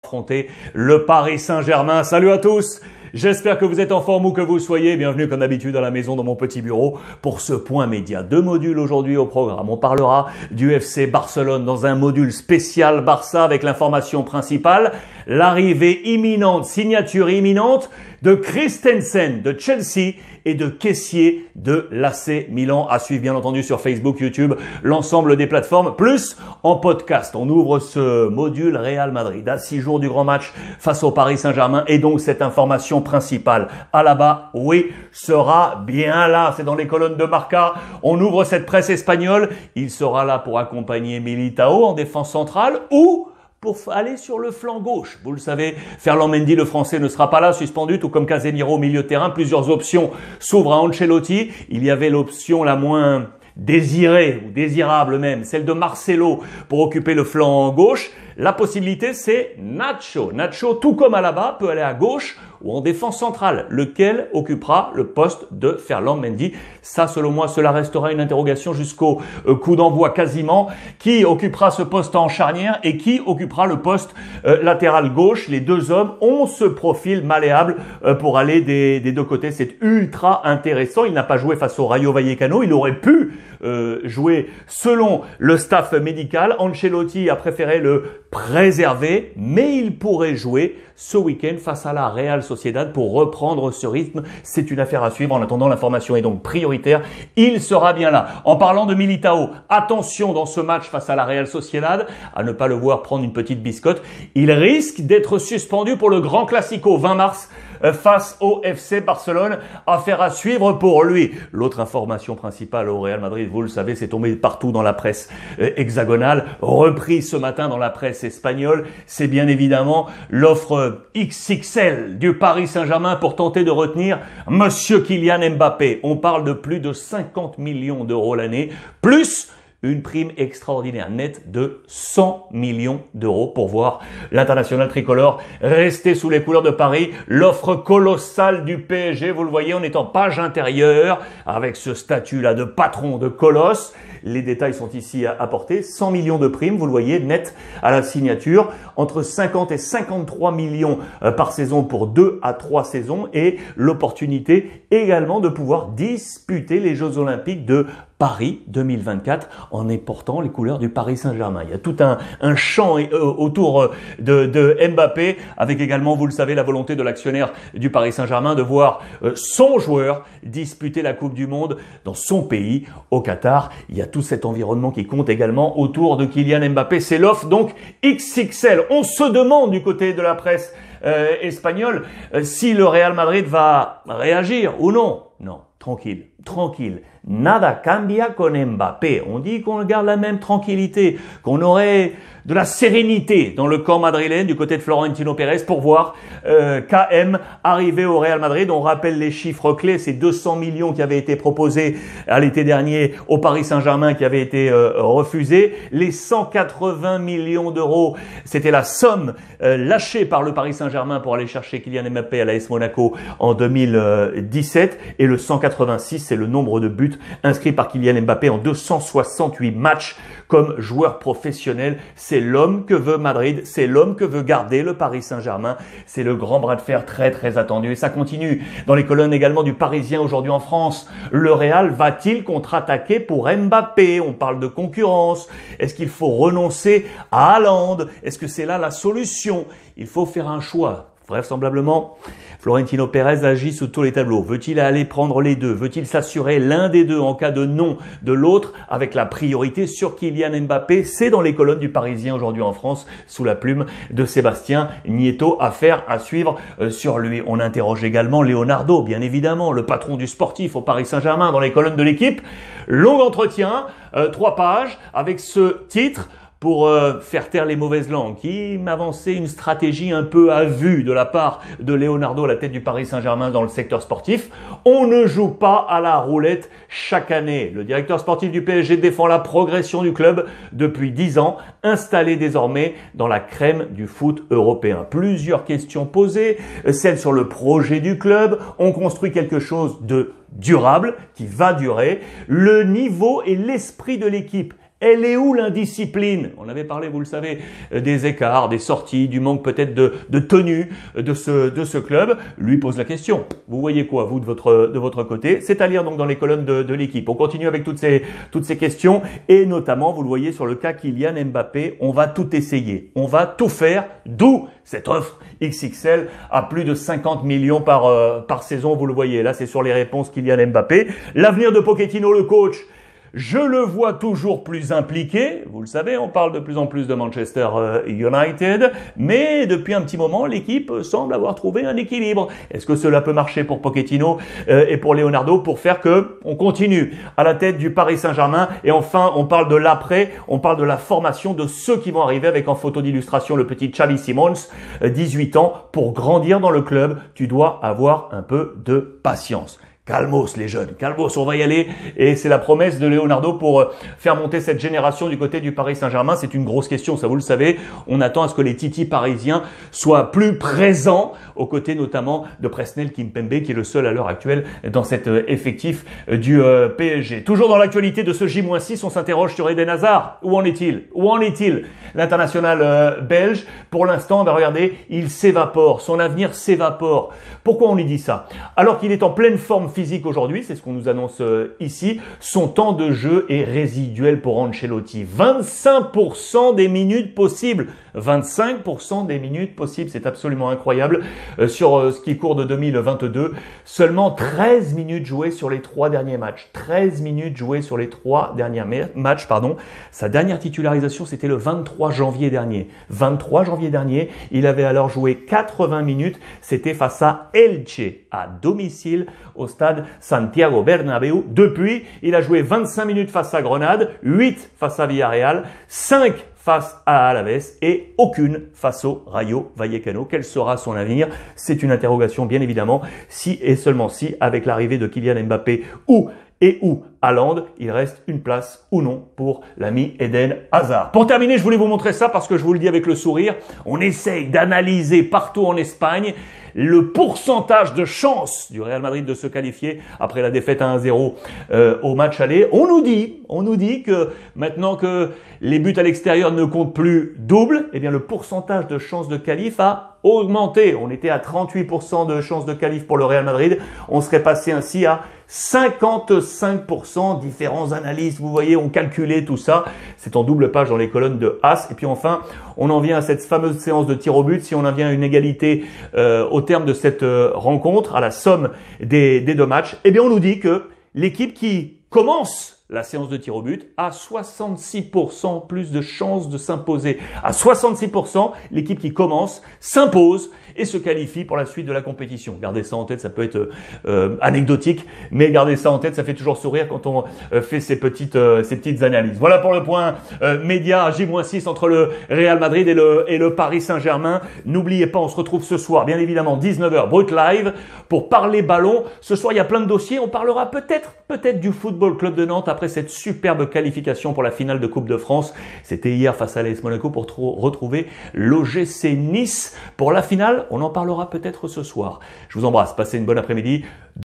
affronter le Paris Saint-Germain. Salut à tous! J'espère que vous êtes en forme où que vous soyez. Bienvenue comme d'habitude à la maison dans mon petit bureau pour ce point média. 2 modules aujourd'hui au programme. On parlera du FC Barcelone dans un module spécial Barça avec l'information principale, l'arrivée imminente, signature imminente de Christensen de Chelsea et de Kessié de l'AC Milan, à suivre bien entendu sur Facebook, YouTube, l'ensemble des plateformes, plus en podcast. On ouvre ce module Real Madrid à 6 jours du grand match face au Paris Saint-Germain et donc cette information principale. Alaba, oui, sera bien là, c'est dans les colonnes de Marca. On ouvre cette presse espagnole, il sera là pour accompagner Militao en défense centrale ou pour aller sur le flanc gauche. Vous le savez, Ferland Mendy, le français, ne sera pas là, suspendu, tout comme Casemiro au milieu de terrain. Plusieurs options s'ouvrent à Ancelotti. Il y avait l'option la moins désirée, ou désirable même, celle de Marcelo pour occuper le flanc gauche. La possibilité, c'est Nacho. Nacho, tout comme Alaba, peut aller à gauche ou en défense centrale, lequel occupera le poste de Ferland Mendy. Ça, selon moi, cela restera une interrogation jusqu'au coup d'envoi quasiment. Qui occupera ce poste en charnière et qui occupera le poste latéral gauche? Les deux hommes ont ce profil malléable pour aller des deux côtés. C'est ultra intéressant. Il n'a pas joué face au Rayo Vallecano. Il aurait pu jouer selon le staff médical. Ancelotti a préféré le préserver, mais il pourrait jouer ce week-end face à la Real Sociedad pour reprendre ce rythme. C'est une affaire à suivre. En attendant, l'information est donc prioritaire. Il sera bien là. En parlant de Militao, attention dans ce match face à la Real Sociedad à ne pas le voir prendre une petite biscotte. Il risque d'être suspendu pour le Grand Classico 20 mars face au FC Barcelone. Affaire à suivre pour lui. L'autre information principale au Real Madrid, vous le savez, c'est tombé partout dans la presse hexagonale, repris ce matin dans la presse espagnole. C'est bien évidemment l'offre XXL du Paris Saint-Germain pour tenter de retenir Monsieur Kylian Mbappé. On parle de plus de 50 millions d'euros l'année, plus une prime extraordinaire nette de 100 millions d'euros pour voir l'international tricolore rester sous les couleurs de Paris. L'offre colossale du PSG, vous le voyez, on est en page intérieure avec ce statut-là de patron de colosse. Les détails sont ici apportés. 100 millions de primes, vous le voyez, net à la signature. Entre 50 et 53 millions par saison pour 2 à 3 saisons. Et l'opportunité également de pouvoir disputer les Jeux Olympiques de Paris 2024 en portant les couleurs du Paris Saint-Germain. Il y a tout un champ autour de Mbappé, avec également, vous le savez, la volonté de l'actionnaire du Paris Saint-Germain de voir son joueur disputer la Coupe du Monde dans son pays, au Qatar. Il y a tout cet environnement qui compte également autour de Kylian Mbappé. C'est l'offre donc XXL. On se demande du côté de la presse espagnole si le Real Madrid va réagir ou non. Non, tranquille, tranquille. Nada cambia con Mbappé. On dit qu'on garde la même tranquillité, qu'on aurait de la sérénité dans le camp madrilène du côté de Florentino Pérez pour voir KM arriver au Real Madrid. On rappelle les chiffres clés, ces 200 millions qui avaient été proposés à l'été dernier au Paris Saint-Germain qui avaient été refusés. Les 180 millions d'euros, c'était la somme lâchée par le Paris Saint-Germain pour aller chercher Kylian Mbappé à l'AS Monaco en 2017. Et le 186, c'est le nombre de buts inscrits par Kylian Mbappé en 268 matchs comme joueur professionnel. C'est l'homme que veut Madrid, c'est l'homme que veut garder le Paris Saint-Germain. C'est le grand bras de fer très très attendu. Et ça continue dans les colonnes également du Parisien aujourd'hui en France. Le Real va-t-il contre-attaquer pour Mbappé? On parle de concurrence. Est-ce qu'il faut renoncer à Haaland? Est-ce que c'est là la solution? Il faut faire un choix. Vraisemblablement, Florentino Pérez agit sous tous les tableaux. Veut-il aller prendre les deux? Veut-il s'assurer l'un des deux en cas de non de l'autre avec la priorité sur Kylian Mbappé? C'est dans les colonnes du Parisien aujourd'hui en France sous la plume de Sébastien Nieto. Affaire à suivre sur lui. On interroge également Leonardo, bien évidemment, le patron du sportif au Paris Saint-Germain dans les colonnes de l'équipe. Long entretien, 3 pages avec ce titre pour faire taire les mauvaises langues, qui m'avançait une stratégie un peu à vue de la part de Leonardo à la tête du Paris Saint-Germain dans le secteur sportif. On ne joue pas à la roulette chaque année. Le directeur sportif du PSG défend la progression du club depuis 10 ans, installé désormais dans la crème du foot européen. Plusieurs questions posées, celles sur le projet du club. On construit quelque chose de durable, qui va durer. Le niveau et l'esprit de l'équipe Elle est où l'indiscipline? On avait parlé, vous le savez, des écarts, des sorties, du manque peut-être de tenue de ce club. Lui pose la question. Vous voyez quoi, vous, de votre côté? C'est à lire donc dans les colonnes de l'équipe. On continue avec toutes ces questions et notamment, vous le voyez sur le cas Kylian Mbappé, on va tout essayer. On va tout faire, d'où cette offre XXL à plus de 50 millions par saison, vous le voyez. Là, c'est sur les réponses Kylian Mbappé. L'avenir de Pochettino, le coach. Je le vois toujours plus impliqué. Vous le savez, on parle de plus en plus de Manchester United. Mais depuis un petit moment, l'équipe semble avoir trouvé un équilibre. Est-ce que cela peut marcher pour Pochettino et pour Leonardo pour faire que on continue à la tête du Paris Saint-Germain? Et enfin, on parle de l'après, on parle de la formation de ceux qui vont arriver avec en photo d'illustration le petit Xavi Simons, 18 ans. Pour grandir dans le club, tu dois avoir un peu de patience. Calmos les jeunes, calmos, on va y aller et c'est la promesse de Leonardo pour faire monter cette génération du côté du Paris Saint-Germain. C'est une grosse question, ça vous le savez. On attend à ce que les titis parisiens soient plus présents aux côtés notamment de Presnel Kimpembe qui est le seul à l'heure actuelle dans cet effectif du PSG. Toujours dans l'actualité de ce J-6, on s'interroge sur Eden Hazard. Où en est-il? Où en est-il? L'international belge, pour l'instant, regardez, il s'évapore, son avenir s'évapore. Pourquoi on lui dit ça? Alors qu'il est en pleine forme physique aujourd'hui, c'est ce qu'on nous annonce ici, son temps de jeu est résiduel pour Ancelotti. 25% des minutes possibles. 25% des minutes possibles, c'est absolument incroyable. Sur ce qui court de 2022, seulement 13 minutes jouées sur les 3 derniers matchs. 13 minutes jouées sur les 3 derniers matchs, pardon. Sa dernière titularisation, c'était le 23 janvier dernier. 23 janvier dernier, il avait alors joué 80 minutes. C'était face à Elche, à domicile, au stade Santiago Bernabéu. Depuis, il a joué 25 minutes face à Grenade, 8 face à Villarreal, 5 face à Alaves et aucune face au Rayo Vallecano. Quel sera son avenir? C'est une interrogation bien évidemment, si et seulement si, avec l'arrivée de Kylian Mbappé ou Haaland, il reste une place ou non pour l'ami Eden Hazard. Pour terminer, je voulais vous montrer ça parce que je vous le dis avec le sourire, on essaye d'analyser partout en Espagne le pourcentage de chance du Real Madrid de se qualifier après la défaite à 1-0 au match aller. On nous dit que maintenant que les buts à l'extérieur ne comptent plus double, eh bien le pourcentage de chance de qualif a augmenté. On était à 38% de chance de qualif pour le Real Madrid. On serait passé ainsi à 55%. Différents analystes, vous voyez, ont calculé tout ça. C'est en double page dans les colonnes de As. Et puis enfin, on en vient à cette fameuse séance de tir au but. Si on en vient à une égalité au terme de cette rencontre, à la somme des 2 matchs, eh bien on nous dit que l'équipe qui commence la séance de tir au but a 66% plus de chances de s'imposer. À 66%, l'équipe qui commence s'impose et se qualifie pour la suite de la compétition. Gardez ça en tête, ça peut être anecdotique, mais gardez ça en tête, ça fait toujours sourire quand on fait ces petites analyses. Voilà pour le point média J-6 entre le Real Madrid et le Paris Saint-Germain. N'oubliez pas, on se retrouve ce soir, bien évidemment, 19h, Brut Live, pour parler ballon. Ce soir, il y a plein de dossiers. On parlera peut-être du Football Club de Nantes après cette superbe qualification pour la finale de Coupe de France. C'était hier face à l'AS Monaco pour retrouver l'OGC Nice pour la finale. On en parlera peut-être ce soir. Je vous embrasse. Passez une bonne après-midi.